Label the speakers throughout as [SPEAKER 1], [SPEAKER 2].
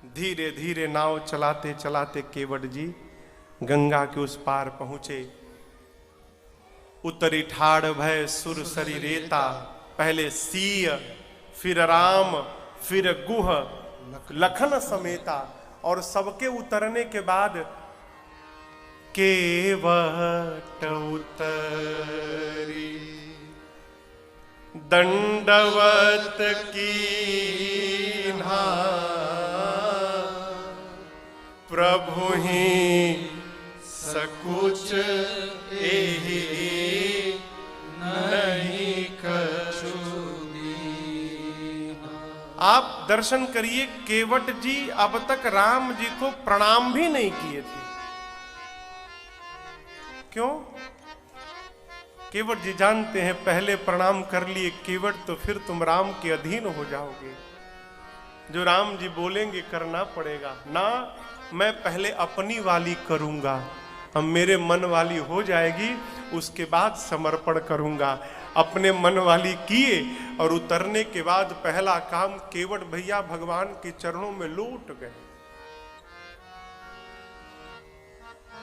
[SPEAKER 1] धीरे धीरे नाव चलाते चलाते केवट जी गंगा के उस पार पहुंचे। उतरी ठाड़ भय सुर सरी रेता, पहले सीय फिर राम फिर गुह लखन समेता। और सबके उतरने के बाद केवट उतरी दंडवत कीन्हा, प्रभु ही सकुच एहि नहीं कछु दीना। आप दर्शन करिए, केवट जी अब तक राम जी को प्रणाम भी नहीं किए थे। क्यों? केवट जी जानते हैं पहले प्रणाम कर लिए केवट तो फिर तुम राम के अधीन हो जाओगे। जो राम जी बोलेंगे करना पड़ेगा ना। मैं पहले अपनी वाली करूंगा, अब मेरे मन वाली हो जाएगी उसके बाद समर्पण करूंगा। अपने मन वाली किए और उतरने के बाद पहला काम केवट भैया भगवान के चरणों में लौट गए।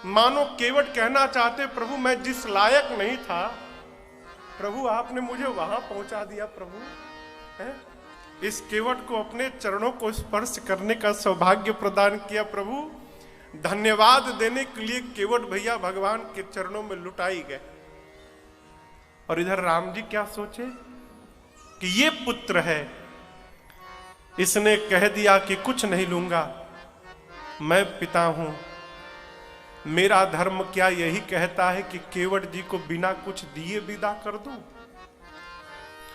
[SPEAKER 1] मानो केवट कहना चाहते प्रभु मैं जिस लायक नहीं था, प्रभु आपने मुझे वहां पहुंचा दिया। प्रभु है? इस केवट को अपने चरणों को स्पर्श करने का सौभाग्य प्रदान किया। प्रभु धन्यवाद देने के लिए केवट भैया भगवान के चरणों में लुटाई गए। और इधर राम जी क्या सोचे कि ये पुत्र है, इसने कह दिया कि कुछ नहीं लूंगा, मैं पिता हूं। मेरा धर्म क्या यही कहता है कि केवट जी को बिना कुछ दिए विदा कर दूं?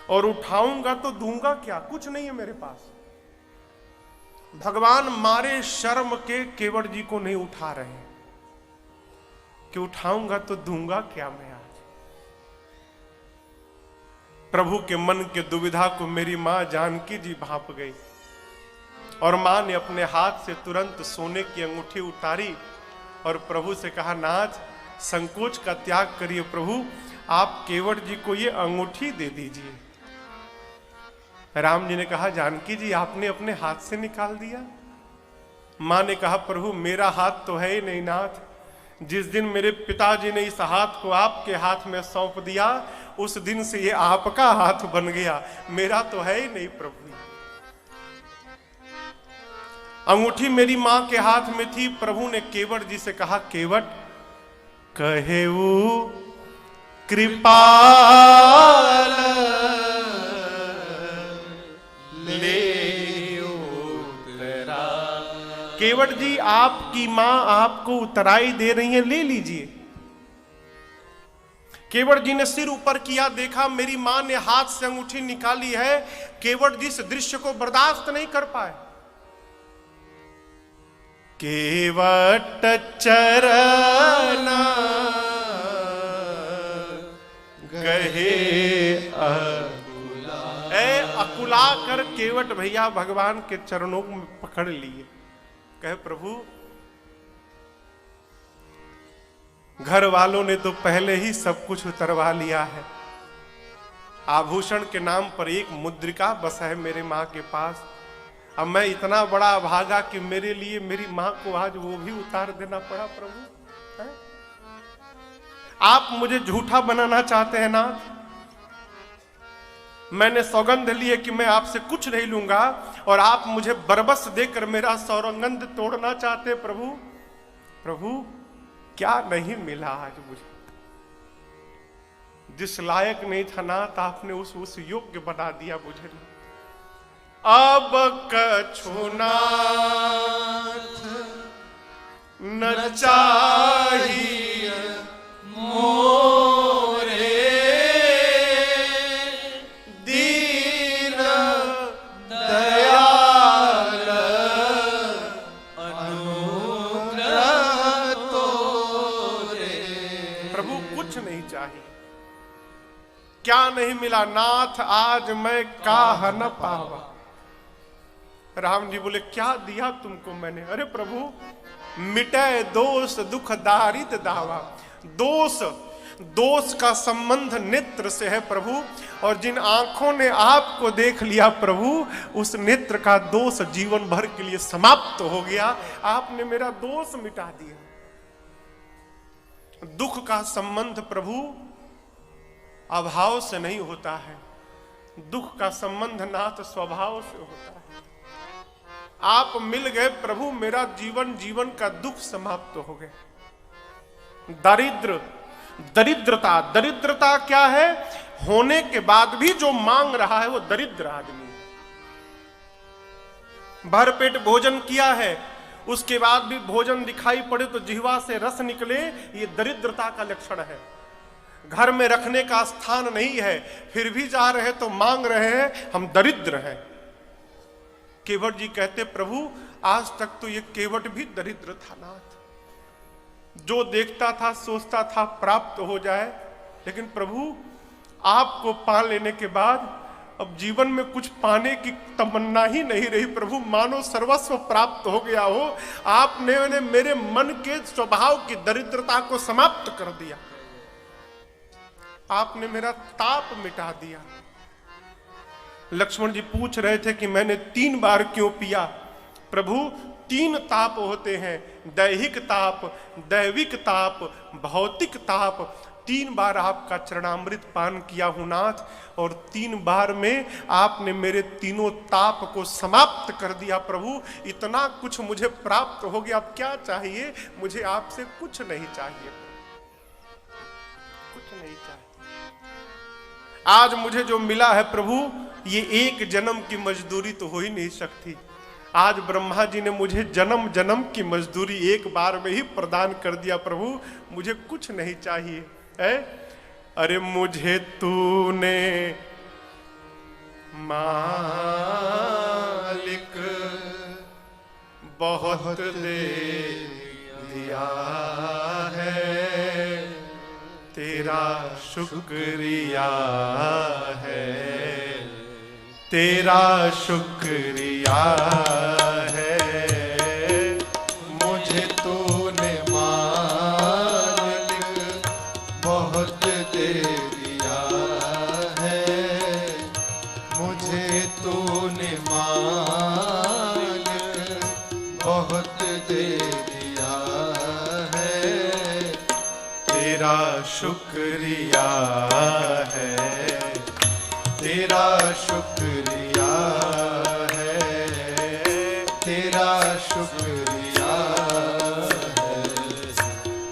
[SPEAKER 1] और उठाऊंगा तो दूंगा क्या? कुछ नहीं है मेरे पास। भगवान मारे शर्म के केवट जी को नहीं उठा रहे कि उठाऊंगा तो दूंगा क्या मैं आज। प्रभु के मन के दुविधा को मेरी मां जानकी जी भांप गई और मां ने अपने हाथ से तुरंत सोने की अंगूठी उतारी और प्रभु से कहा नाथ संकोच का त्याग करिए प्रभु, आप केवट जी को ये अंगूठी दे दीजिए। राम जी ने कहा जानकी जी आपने अपने हाथ से निकाल दिया। मां ने कहा प्रभु मेरा हाथ तो है ही नहीं नाथ, जिस दिन मेरे पिताजी ने इस हाथ को आपके हाथ में सौंप दिया उस दिन से ये आपका हाथ बन गया, मेरा तो है ही नहीं प्रभु। अंगूठी मेरी मां के हाथ में थी। प्रभु ने केवट जी से कहा केवट कहेऊ कृपाल ले उतरा। केवट जी आपकी मां आपको उतराई दे रही है, ले लीजिए। केवट जी ने सिर ऊपर किया, देखा मेरी मां ने हाथ से अंगूठी निकाली है। केवट जी इस दृश्य को बर्दाश्त नहीं कर पाए। केवट चरना गहे अकुला। अकुला कर केवट भैया भगवान के चरणों में पकड़ लिए। कहे प्रभु घर वालों ने तो पहले ही सब कुछ उतरवा लिया है, आभूषण के नाम पर एक मुद्रिका बस है मेरे मां के पास। अब मैं इतना बड़ा अभागा कि मेरे लिए मेरी मां को आज वो भी उतार देना पड़ा। प्रभु है? आप मुझे झूठा बनाना चाहते हैं नाथ। मैंने सौगंध ली है कि मैं आपसे कुछ नहीं लूंगा और आप मुझे बरबस देकर मेरा सौगंध तोड़ना चाहते। प्रभु प्रभु क्या नहीं मिला आज मुझे, जिस लायक नहीं था नाथ आपने उस योग्य बना दिया मुझे। अब कछु नाथ न चाहिए मोरे, दीन दयाल अनुग्रह तोरे। प्रभु कुछ नहीं चाहिए, क्या नहीं मिला नाथ आज मैं काह न पावा। राम जी बोले क्या दिया तुमको मैंने? अरे प्रभु मिटे दोष दुख दारित दावा। दोष दोष का संबंध नेत्र से है प्रभु, और जिन आंखों ने आपको देख लिया प्रभु, उस नेत्र का दोष जीवन भर के लिए समाप्त हो गया। आपने मेरा दोष मिटा दिया। दुख का संबंध प्रभु अभाव से नहीं होता है, दुख का संबंध नाथ स्वभाव से होता है। आप मिल गए प्रभु, मेरा जीवन का दुख समाप्त हो गया। दरिद्रता क्या है? होने के बाद भी जो मांग रहा है वो दरिद्र आदमी। भरपेट भोजन किया है, उसके बाद भी भोजन दिखाई पड़े तो जिह्वा से रस निकले, ये दरिद्रता का लक्षण है। घर में रखने का स्थान नहीं है, फिर भी जा रहे तो मांग रहे हैं, हम दरिद्र हैं। केवट जी कहते प्रभु, आज तक तो ये केवट भी दरिद्र था नाथ। जो देखता था सोचता था प्राप्त हो जाए, लेकिन प्रभु आपको पा लेने के बाद अब जीवन में कुछ पाने की तमन्ना ही नहीं रही प्रभु, मानो सर्वस्व प्राप्त हो गया हो। आपने मेरे मन के स्वभाव की दरिद्रता को समाप्त कर दिया, आपने मेरा ताप मिटा दिया। लक्ष्मण जी पूछ रहे थे कि मैंने 3 बार क्यों पिया? प्रभु 3 ताप होते हैं, दैहिक ताप, दैविक ताप, भौतिक ताप। 3 बार आपका चरणामृत पान किया हूं नाथ, और 3 बार में आपने मेरे तीनों ताप को समाप्त कर दिया प्रभु। इतना कुछ मुझे प्राप्त हो गया, अब क्या चाहिए मुझे? आपसे कुछ नहीं चाहिए, कुछ नहीं चाहिए। आज मुझे जो मिला है प्रभु, ये 1 जन्म की मजदूरी तो हो ही नहीं सकती। आज ब्रह्मा जी ने मुझे जन्म जन्म की मजदूरी एक बार में ही प्रदान कर दिया प्रभु, मुझे कुछ नहीं चाहिए है। अरे मुझे तूने मालिक बहुत दे दिया है, तेरा शुक्रिया है, तेरा शुक्रिया है। मुझे तूने मालिक बहुत दे दिया है, मुझे तूने मालिक बहुत दे दिया है, तेरा शुक्रिया है, तेरा शुक्रिया है, तेरा शुक्रिया है,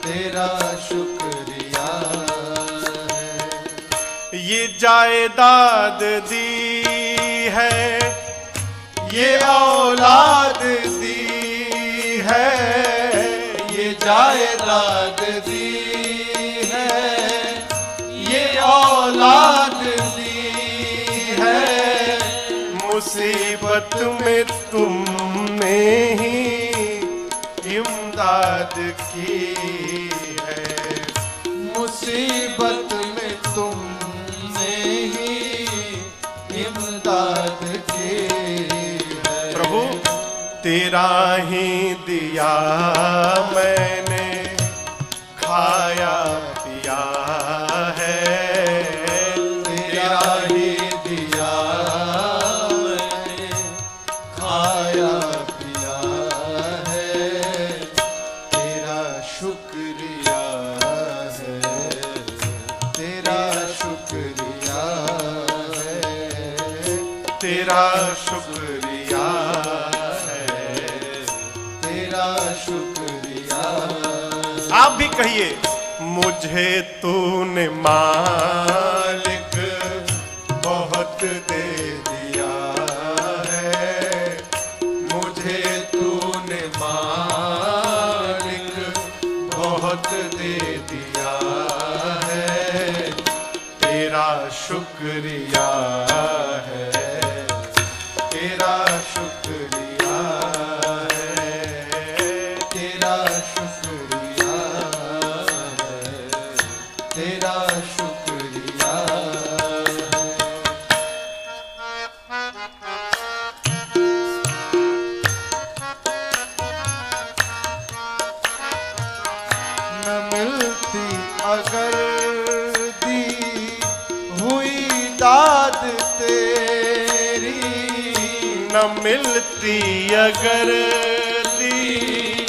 [SPEAKER 1] तेरा शुक्रिया है। ये जायदाद दी है, ये औलाद दी है, ये जायदाद दी है, ये औलाद मुसीबत में तुमने ही इमदाद की है, मुसीबत में तुमने ही इमदाद की है। प्रभु तेरा ही दिया मैंने खाया पिया है, तेरा ही दिया तेरा शुक्रिया है, तेरा शुक्रिया। आप भी कहिए, मुझे तूने मालिक बहुत दे दिया है, मुझे तूने मालिक बहुत दे दिया है, तेरा शुक्रिया है, तेरा शुक्रिया है, तेरा शुक्रिया है, तेरा शुक्रिया है। मिलती अगर दी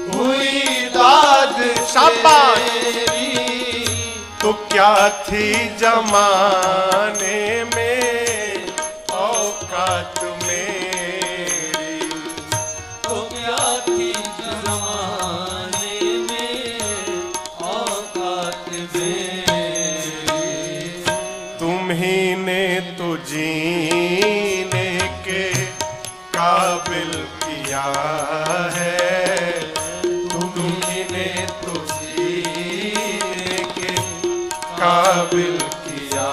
[SPEAKER 1] हुई दाद शाबाश, तो क्या थी जमाने में औकात मेरी,
[SPEAKER 2] तो क्या थी जमाने में औकात मेरी।
[SPEAKER 1] तुम ही ने तो जीने के काबिल किया है, तुम ही ने तो जीने के काबिल किया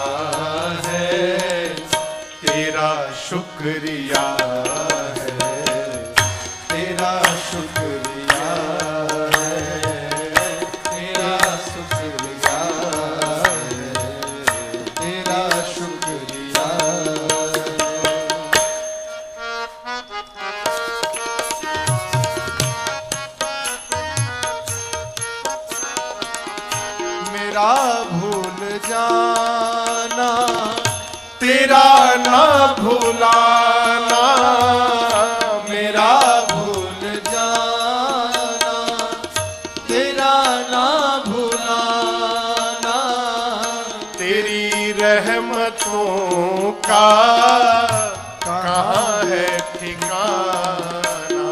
[SPEAKER 1] है, तेरा शुक्रिया है, तेरा शुक्रिया है, तेरा शुक्रिया है, तेरा शुक्रिया। मेरा भूल जाना तेरा ना भुलाना, मेरा
[SPEAKER 2] भूल जाना तेरा ना भुलाना,
[SPEAKER 1] तेरी रहमतों का कहाँ है ठिकाना,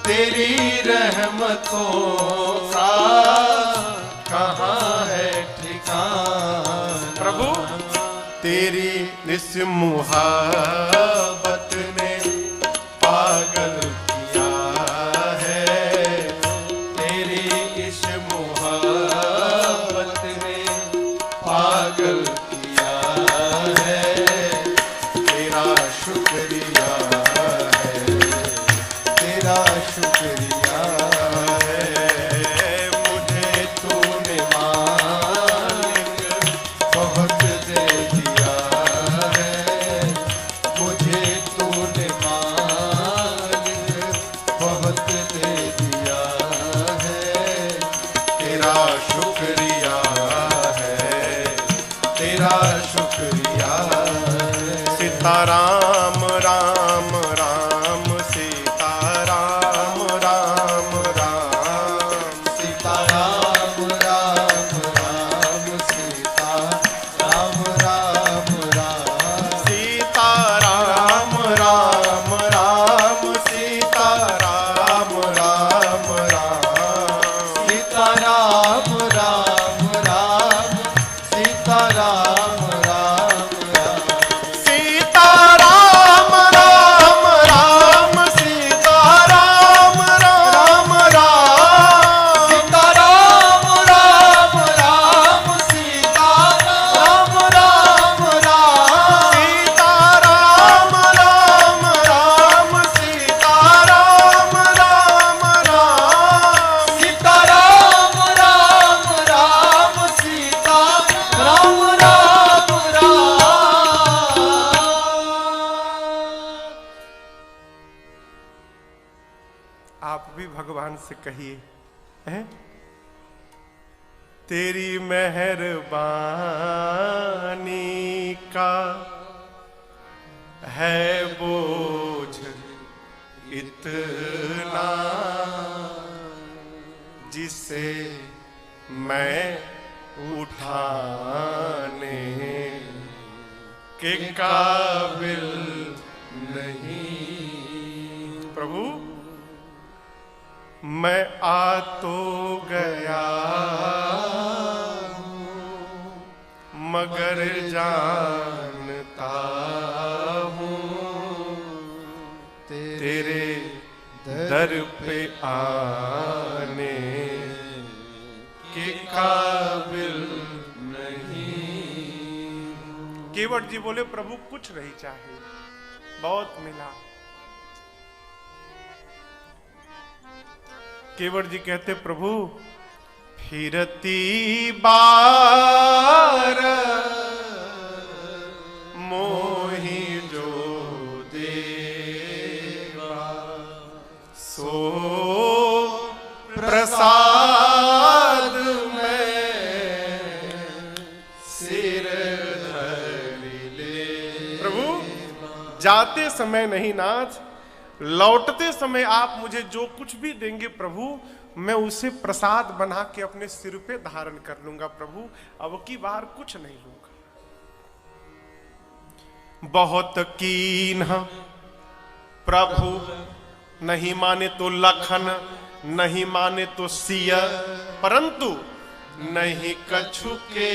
[SPEAKER 2] तेरी रहमतों का कहाँ है ठिकाना।
[SPEAKER 1] प्रभु तेरी इस मुहाबत ने पागल किया है,
[SPEAKER 2] तेरी इस मुहब्बत ने पागल किया है,
[SPEAKER 1] तेरा शुक्रिया है,
[SPEAKER 2] तेरा शुक्रिया
[SPEAKER 1] है, मुझे तूने
[SPEAKER 2] मालिक बहुत दे दिया है, मुझे तूने मालिक बहुत दे दिया है,
[SPEAKER 1] तेरा शुक्रिया है, तेरा शुक्रिया है। सीताराम राम राम सीताराम राम राम,
[SPEAKER 2] सीताराम राम राम सीता राम राम राम,
[SPEAKER 1] सीताराम राम राम सीताराम राम राम,
[SPEAKER 2] सीताराम राम राम सीताराम राम राम,
[SPEAKER 1] सीताराम राम राम सीताराम राम राम,
[SPEAKER 2] सीताराम राम राम सीताराम राम राम,
[SPEAKER 1] सीताराम राम राम सीताराम राम राम,
[SPEAKER 2] सीताराम राम राम सीताराम राम राम।
[SPEAKER 1] आप भी भगवान से कहिए, हैं? तेरी मेहरबानी का है बोझ इतना, जिसे मैं उठाने के काबिल नहीं। प्रभु मैं आ तो गया मगर जानता हूँ तेरे दर पे आने के काबिल नहीं। केवट जी बोले प्रभु कुछ नहीं चाहिए, बहुत मिला। केवट जी कहते प्रभु फिरती बार मोही जो देवा सो प्रसाद में सिर धरि ले। प्रभु जात जाते समय नहीं नाथ, लौटते समय आप मुझे जो कुछ भी देंगे प्रभु, मैं उसे प्रसाद बना के अपने सिर पे धारण कर लूंगा प्रभु, अब की बार कुछ नहीं लूंगा। बहुत कीन प्रभु, नहीं माने तो लखन, नहीं माने तो सिया, परंतु नहीं कछु के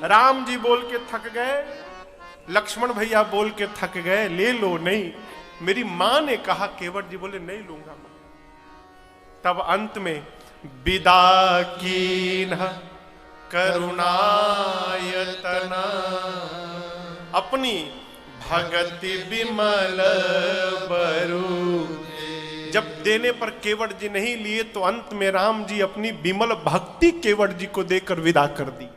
[SPEAKER 1] राम जी बोल के थक गए, लक्ष्मण भैया बोल के थक गए, ले लो नहीं। मेरी मां ने कहा, केवट जी बोले नहीं लूंगा मैं। तब अंत में विदा कीन करुणायतन, अपनी भगति विमल बरु। जब देने पर केवट जी नहीं लिए तो अंत में राम जी अपनी विमल भक्ति केवट जी को देकर विदा कर दी।